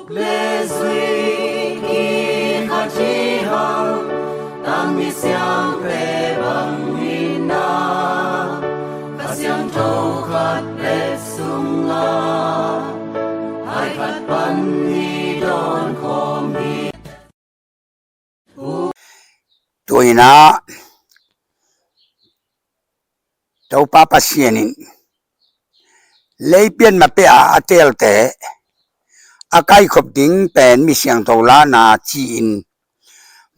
Les qui khachihang tang mi siang pre bang wina kasiang thâu khat le sung la hai khat pan ni don khom hi tuina tau pa pasienin leipian ma pe a atel te akai khop ding pen mi siang tola na chi in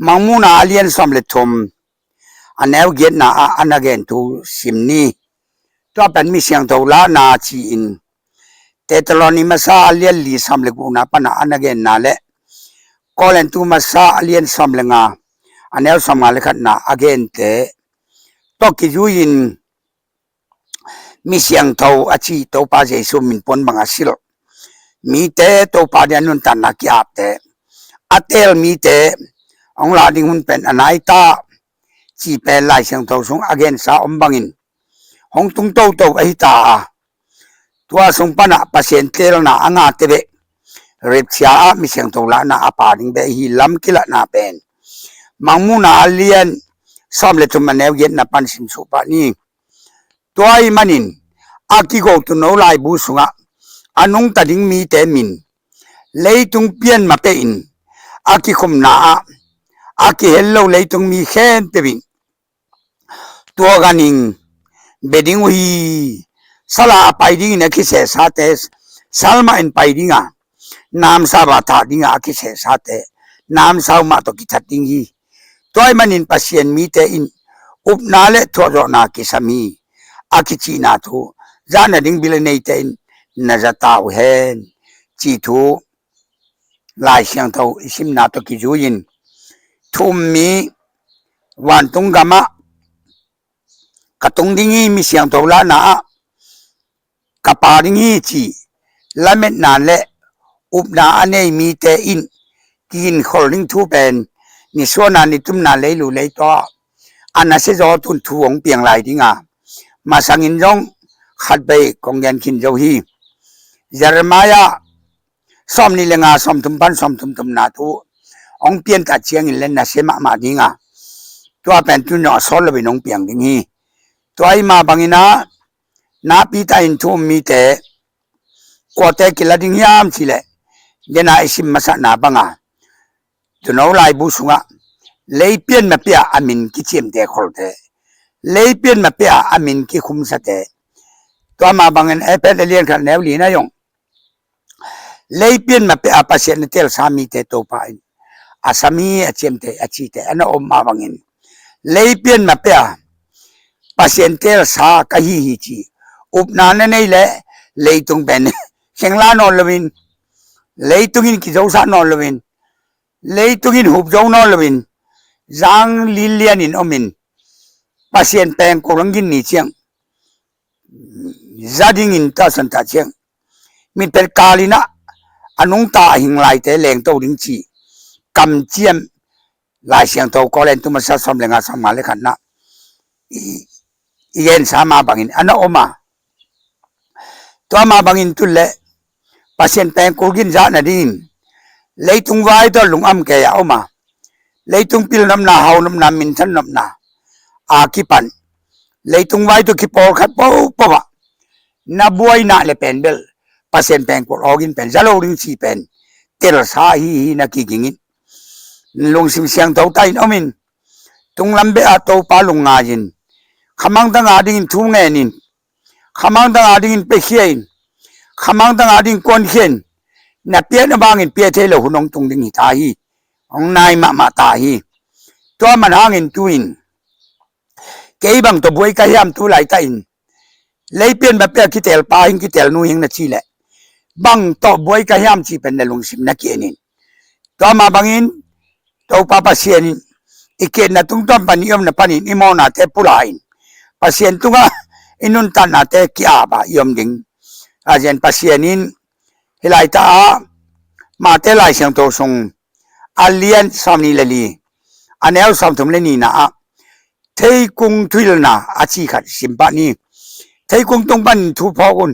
mangmuna alien som le thum anew get na anagen tu simni to pen mi siang tola na chi in tetaloni masa alien li som le guna pana anagen na le kolen tu masa alien som le nga anew som nga le khat na again te to ki ju in mi siang thau achi to pa jesu min pon banga sil mi te to pa de nun tan na ki ap te atel mi te ong la ding hun pen anai ta chi pe lai siang thau sung again sa om bangin hong tung to to ai ta tua sung pana pasien tel na anga te be rep sia mi siang thau la na apa ding be hi lam kila na pen mangmuna alien som le tum manew get na pan sim su pa ni toy manin aki go to no lai bu sunga anung ta ding mi te min leitung pian ma pe in aki khum na aki hello leitung mi khen pe bin to ganing beding wi sala pai ding na ki se sa te salma in pai dinga nam sa ba tha dinga aki se sa te nam sa ma to ki that ding hi toy manin pasien mi te in up na le tho ro na ki sami aki chi na thu zana ding bil nei te na za tau hen chi thu lai siang thau isim na to ki juin thum mi wan tung gama katung dingi mi siang thau la na kapa dingi chi lamet na le up na anei mi te in kin holding thu pen ni so na ni tum na le lu le to ana se zo tun thu ong piang lai dinga ma sangin jong khat bei kong yan kin jo hi Jeremiah som ni lenga som tum pan som tum na tu ong pian ka chiang in len na sema ma dinga to pen tu no sol bi nong piang ding hi to ai ma bangina na pi ta in thu mi te ko te kila ding yam chile dena isim masa na banga tu no lai bu sunga lei pian ma pia amin ki chem te khol te lei pian ma pia amin ki khum sa te to ma bangen epel alien khan new li na yong lei pian ma pia pasien tel sami te to pa in asami achem te achi te ana om ma bangen lei pian ma pia pasien tel sa ka hi hi chi up na na nei le leitung ben sengla no lewin leitungin ki zo sa no lewin leitungin hup zo no lewin zang lilian in omin pasien peng ko langin ni chiang zading in ta san ta chiang min per kalina anung ta hing lai te leng to ding chi kam chiam lai siang to ko len tu ma sa som lenga sam ma le khan na yen sama bangin ana oma to ma bangin tu le pasien peng ko gin za na din leitung vai to lung am ke ya oma leitung pil nam na haw nam na min than nam na akipan leitung vai to ki por khat po pa na buai na le pen bel pasien peng ko ogin pen zalo ring chi pen tel sa hi na ki gingin lung sim siang to tai omin tung lambe a to pa lung nga jin khamang ta nga ding thu nge nin khamang ta nga ding pe khien khamang ta nga ding kon khien na pia na bangin pia the lo hunong tung ding hi ta hi ong nai ma ta hi to man hangin tuin ke bang to buai ka yam tu lai ta in lei pian ba pe ki tel pa hin ki tel nu hing na chi le bang to buai ka yam chi pen na lung sim na ki nin to ma bangin to pa pasien iken na tung tom paniom na panin imo na te pulain pasien tunga inun tan na te ki aba yom ding ajen pasienin hilai ta ma te lai siang to sung alien samni leli anel sam tum le ni na thei kung thuil na achi khat simpa ni thei kung tung ban thu phokun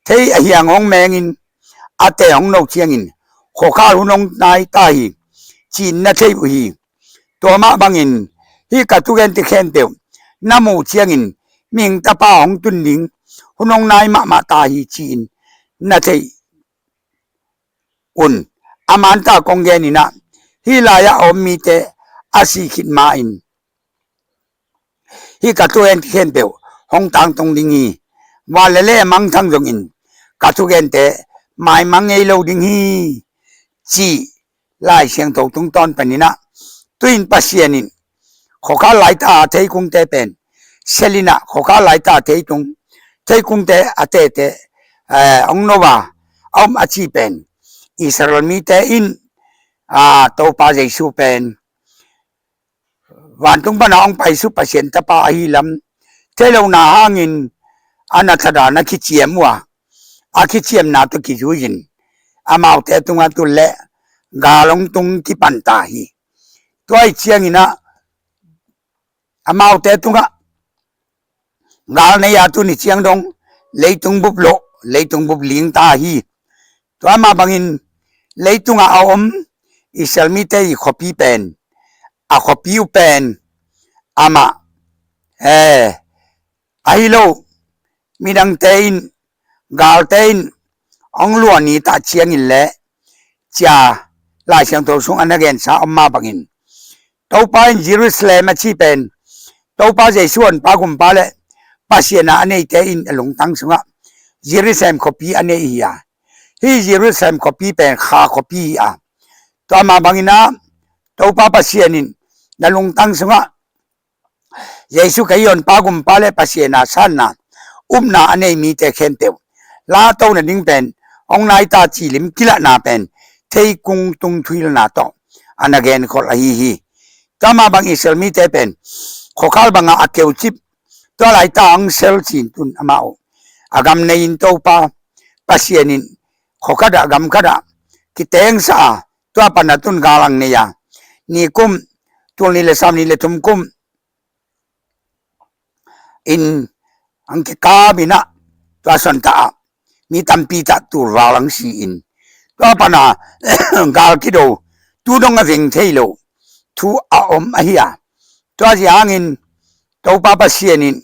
thei a hiang ong mengin ate ong no chiangin ขอข้าหุนงนายตาฮีจีนนะเทอุฮีตัวมาบังอินฮีกะตุเกนติเคนเตวนะมูเชียงอินมิงตะปาของตุนดิงหุนงนายมาตาฮีจีนนะเทอุนอามันตากงเกนินะฮีลายะอมมีเตอาซีขิดมาอินฮีกะตุเกนติเคนเตวหงตังตงดิงฮีวาเลมังทังจงอินกะตุเกนเตหมายมังเอโลดิงฮีจีลายเสียงตกตุงตอนปนินะตุอินปัสเซียนินขอข้าหลายตาเทกุงเตเป็นเซลินะขอข้าหลายตาเทตุงเทกุงเตอเตเตองโนวาอมอชีเป็นอิสราเอลมีเตอินโตปาเจซูเป็นวันตุงปนาองไปสุปเสียนตะปาฮิลัมเทโลนาหางินอนาธดานะคิเจียมวะอาคิเจียมนาตุกิจูยินอามาเตตุงตุเลกาลงตุงกิปันตาฮีตัวไอเชียงอินะอามาเตตุงกาลในยาตุนิเชียงดงเลยตุงบุบโลเลยตุงบุบลิงตาฮีตัวมาบังอินเลยตุงอาอมอิสลามีเตยขอปีเป็นอาขอปีอุเป็นอามาไอโลมีดังเตนกาลเตนองลวนีตาเชียงอินและจาลายเสียงโตสุงอันเกนสาอมมาบังอินเต้าป้าอินเยรูซาเล็มชีเป็นเต้าป้าเจส่วนปากุมปาเลปัสเซียนาอันนี้เตอินหลงตั้งสุงะเยรูซาเล็มคอปีอันนี้อ่ะฮีเยรูซาเล็มคอปีเป็นข้าคอปีอ่ะตัวมาบังอินะเต้าป้าปัสเซียนินหลงตั้งสุงะเยซูกายอนปากุมปาเลปัสเซียนาสันนานาอันนี้มีแต่เข็นเตวลาโตนั่นดิ้งเป็นองนายตาจีลิมกิละนาเป็นเทกุงตุงทุยลนาโตอันนั้นเกนขอลาฮีตามาบังอิสราเอลมีเตเป็นขอข้าบังอาเกวจิบตัวหลายตาอังเซลจีนตุนอามาโออากำในอินโตปาปัสเซียนินขอข้าดากำข้าดากิเตงสาตัวปนัตุนกาลังเนียนี่กุมตัวนี้เลสามนี้เลทุมกุมอินอังกิกาบินะตัวสันตามีตัมปีตัตัวราลังสีอินตัวปนากาลกิโดตูดงกเวงเทโลทูอาอมอหิยาตัวจางอินตัวปาปัสเซียนิน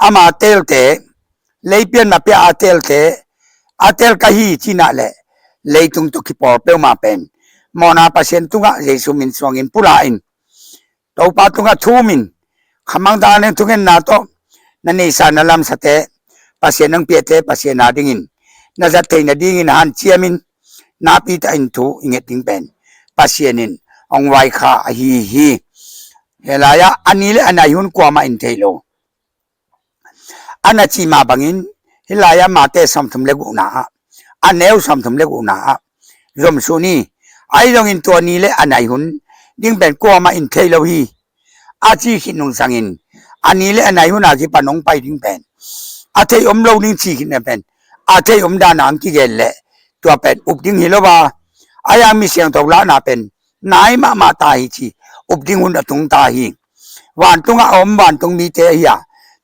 อามาเตลเตเลยเปลี่ยนมาเปียอาเตลเตอาเตลกะฮีจีน่าเลยตุงตุกิปอเปลมาเป็นมอนาปัสเซียนตุงะเยซูมินสวงอินปุลาอินตัวปาตุงะทูมินขมังดานตุงเงินนาโตนันเอสานาลัมสเตปัสเซียนังเปียเตปัสเซียนาดิงินนาจัตเตนาดิงินฮันเชียมินนาปีตาอินทูอิงเกติงเป็นปัสเซียนินองไวคาฮีเฮลายะอันนี้เลยอันไหนหุ่นกว่ามาอินเทโลอันนั้นจีมาบังอินเฮลายะมาเตสัมทุมเลกุนาอันเนวสัมทุมเลกุนารวมสุนีไอลงอินตัวนี้เลยอันไหนหุ่นดิ้งเป็นกว่ามาอินเทโลฮีอาจีขินนุงสังอินอันนี้เลยอันไหนหุ่นอาจีปนงไปดิ้งเป็นอาเทยอมโลดิ้งจีขินเป็นอาเทยอมดานังกิเกลเลตัวเป็นอุบดิ้งฮิโลบาอายังมีเสียงตกล้านาเป็นนายมาตาฮีจีอุบดิ้งหุ่นตุงตาฮีวันตุงอมวันตุงมีเตะฮี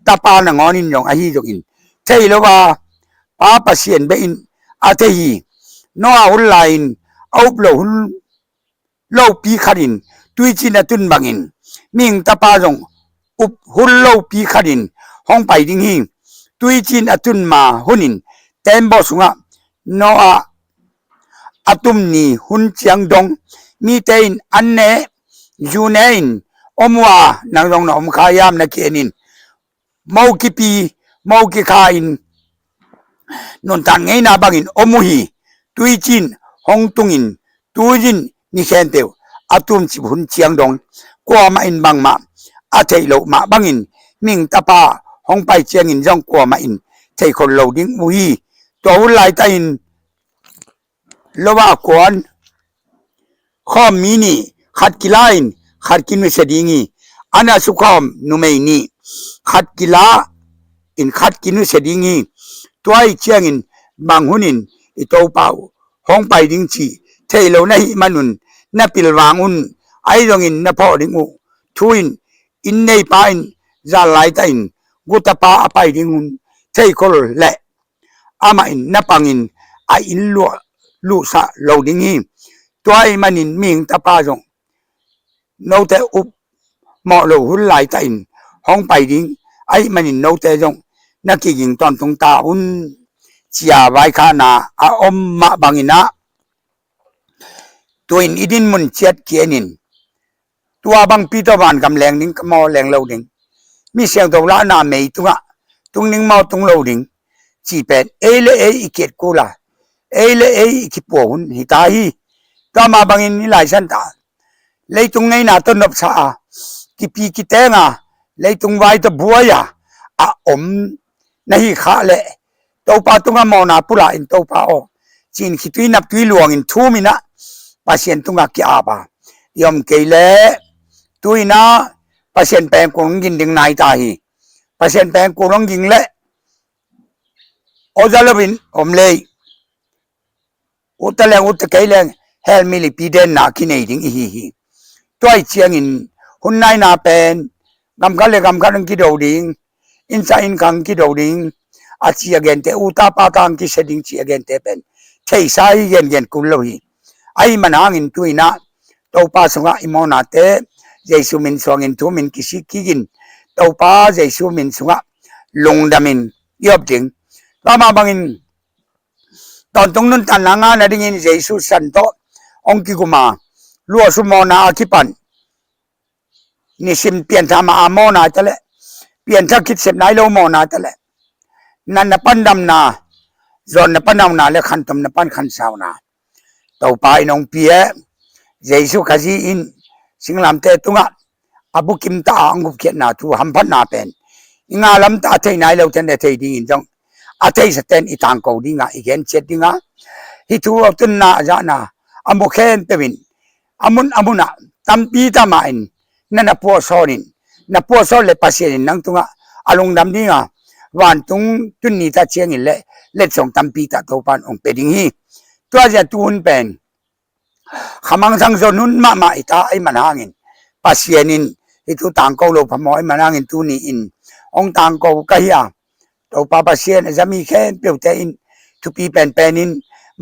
ตาปานงอนินยองอฮีจกินเทยโลบาปาปัสเซียนเบอินอาเทยีโนอาหุลไลน์เอาโลหุลโลปีขัดินตุยจินตุนบังอินมิงตาปาจงอุบหุลโลปีขัดินห้องไปดิ้งฮีตุยจินตุนมาหุนินเต็มบอสุงะโนอาอตุมนีหุนเจียงดงมีเตอินอันเนยูเนอินอมวานังดงนอมขายามนักเกนินมาวกิปีมาวกิคาอินนนทันไงนาบังอินอมุฮีตุยจินฮองตุงอินตุยจินมีแคนเตวอตุมจิบุนเจียงดงกว่ามาอินบังมาอาเทโลมาบังอินมิงตาปาฮองไปเจียงอินจงกว่ามาอินเทคนโลดิ้งมุฮีตัวหุ่นลายตาอินโลวากวนข้อมีนี่ขัดกีฬาอินขัดกินวิเศษดีงี้อันนั้นสุขอมนุเมนี่ขัดกีฬาอินขัดกินวิเศษดีงี้ตัวไอเชียงอินบางหุนินอิโตเปาห้องไปดิ้งชีเทโลนะฮิมานุนนะปิลวางอุนไอดงอินนะพ่อดิ้งอุทุอินอินในปาอินจาไลตาอินกุตปาอไปดิ้งอุนเทโคลและอามาอินนะปังอินไออินลัว ลูสะโลดิงีตัวไอ้มันินมิงตะปาจงโนเตอุบเหมาะโลหุนหลายตาอินห้องไปดิงไอ้มันินโนเตจงนักกิงตอนตรงตาอุนเจียไว้ขานาอาอมมะบังอินะตัวอินอิดินมุนเจียดเกียนินตัวบังปีตะวันกำแรงนิงกมอแรงโลดิงมีเสียงตกละนาเมยตุงนิงเมาตุงโลดิงจีเป็นเอเลเออีเกตกูลาเอเลเออีกิปวหุนหิตาฮีตามาบังอินนี่หลายสันตาเลยตุงไงนาต้นนบสากิปีกิเตงาเลยตุงไว้ตะบัวยาอาอมนะฮีขาเลตปาตุงามอนาปุระอินตปาโอจีนคิตุยนับตุยหลวงอินทูมินะปาเซียนตุงากิอาบายอมเกเลตุยนะปาเซียนแปงกุงกินดิงนายตาฮีปาเซียนแปงกุงกิงเลโอซาลบินอมเลยอุตแลงอุตเกเลงเฮลมิลิปีเดนนาคินเอดิงฮีตัวเชียงอินหุนนายนาเป็นกำกันเลยกำกันกิโดดิงอินซาอินคังกิโดดิงอาชีเกนเตอุตาปาตังกิเสดิงชีเกนเตเป็นเทสายเกนกุลโลฮีไอมันหางอินตุยนะตปาสงะอิมอนาเตเยซูมินสวงอินทุมินกิสิกิกินตปาเยซูมินสงะลงดามินยอบดิงตามาบังอินตอนตรงนั้นตันงานนะดิงินเยซูสันโตองกิกุมาลัวสุมอนาอาคิปันนี่สิมเปลี่ยนธรรมอามอนาจะแหละเปลี่ยนทักคิดเสพนายโลมอนาจะแหละนันนปันดำนาจอนนปันดำนาและขันตมนปันขันสาวนาเต่าปายน้องเปียเยซูขจีอินสิงลำเตตุงะอบุกิมตาอังกุเขียนนาทูหัมพันนาเป็นอิงาลำตาเทนายเราเทนเทดีอินจงอาเทสเตนอิตังกูดิงาอีเกนเช็ดดิงาฮิทูอัตุนนาจานาอโมเคนเตวินอามุนะตัมปีตามาอินนั่นนับพัวซอนินนับพัวซอเลปัสเซนินนังตุงะอารมณ์ดำดิงาวันตุงตุนนี่ตาเชียงอินเลส่งตัมปีตาโตปันองเปดิงฮีตัวจะตูนเป็นขมังสังโซนุนมาอิตาไอมันหางินปัสเซนินฮิทูต่างกูโลพมอยมันหางินตูนี่อินองต่างกูกะฮิอาโตปาปัสเซนจะมีแค่เปียวเตอินทุปีเป็นอิน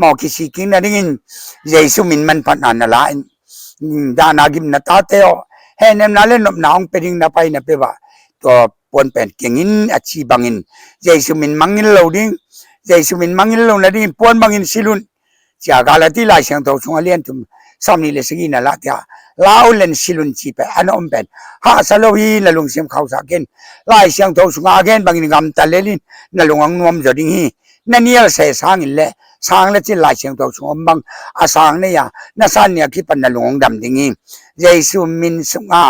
มอกิสิกินนะดิงินเยซูมินมันพันนันละอินดานากิมนาตาเตโอเฮเนมนาเลนบนาองเปดิงนาไปนะเปว่าตัวปนเป็นเก่งินอาชีบังอินเยซูมินมังอินโลดิงเยซูมินมังอินโลนะดิปนบังอินซิลุนจากาลที่ลายเสียงตัวชงเลียนตุมสามีเลสกินาละเตียลาวเลนซิลุนจีเปอันอมเป็นฮาซาโลวีนลุงเสียมเขาสักเกนลายเสียงตัวชงอาเกนบังอินกำตะเลลินนลุงอังนวมจดิงฮีนั่นนี่เสสางอินเลสางและจิลายเสียงตัวชงบังอาสางเนี่ยน่าสานเนี่ยคิดปันนลุงดำดิงฮีเยซูมินสุงา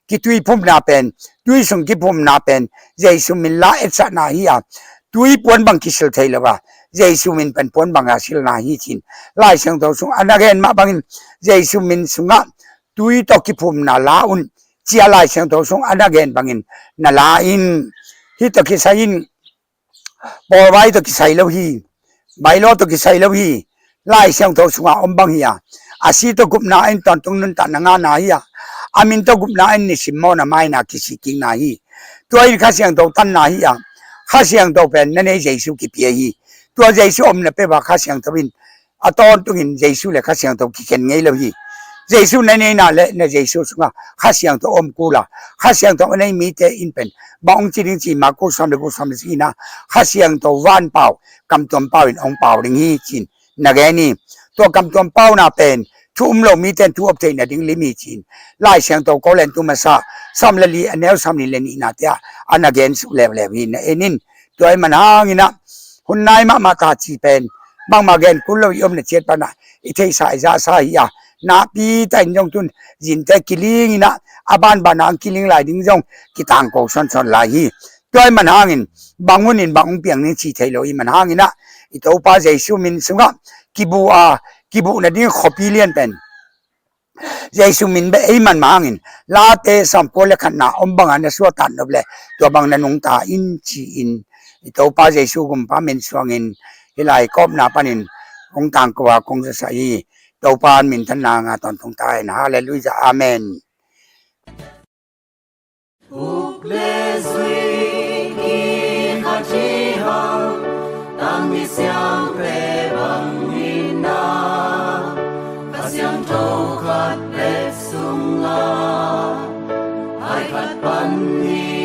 กิตุยพุ่มนาเป็นตุยสุงกิพุ่มนาเป็นเยซูมินละเอซ่านาฮีตุยปวนบังกิสิลเทลว่าเยซูมินเป็นปวนบังอาศิลนาฮีจินลายเสียงตัวชงอันนั้นเองมาบังเยซูมินสุงาตุยตอกิพุ่มนาลาอุนเจียลายเสียงตัวชงอันนั้นเองบังนาลาอินฮิตกิไซอินปอไว้ตกิไซเลวฮีใบโลตกิไซเลวฮีลายเสียงตัวชงอมบังฮีอาศิตกุบนาอินตอนตรงนั้นตันงานาฮีอามินตกุบนาอินนิสิมโมนาไม่นากิสิกิงนาฮีตัวอินข้าเสียงตัวตันนาฮีข้าเสียงตัวเป็นนั่นเองเยซูกิเปียฮีตัวเยซูอมเนี่ยเป็นว่าข้าเสียงตัวอินตอนตรงอินเยซูเลยข้าเสียงตัวกิเกนไงเลวฮีเยซูนั่นเองน่ะเลยเนี่ยเยซูสุงข้าเสียงตัวอมกูละข้าเสียงตัวอันนี้มีแต่อินเป็นบางจริงๆมากูสามเด็กกูสามเด็กสินะข้าเสียงตัววันเป่ากำตัวเป่าอินองเป่าดิ่งฮีจินนักแกนี่ตัวกำตัวเป่าน่ะเป็นทุ่มลงมีแต่ทุ่มเทนดิ่งลิมิจินไล่เสียงตัวก็เล่นทุ่มมาซาสามเลลีอันเนี้ยสามนี่เลนี่นะเดียอันนักแกนสุเลววินเอ็นินตัวไอ้มันหางินะหุ่นนายมาตาจีเป็นบางมาแกนกุลเรายอมเนี่ยเจ็ดปันนะอิเทสายจะสายยานาปีแต่ยงตุนยินแต่กิลิงนะอาบานบานังกิลิงหลายดิ้งจงกิตังโกชนหลายตัวไอ้มันหางินบางวันนินบางองเปียงนี่ชีเทโลอีมันหางินะอิตัวป้าเยซูมินสุงะกิบูนะดิ้งขบีเลียนเป็นเยซูมินเบไอ้มันมางินลาเตสัมโพเลขันนาอมบังอันสวตันนบเลตัวบางนันงตาอินชีอินอิตัวป้าเยซูกุมป้าเมนสวงินเฮลัยกอบนาปานินองต่างกว่าคงจะใส่ตัวปานมินทนางาตอนทงตายนะฮาเลลูยาอาเมนอุกเลซุยกีขาจีฮังตังมิเซียงเพรบังวินา ปันนี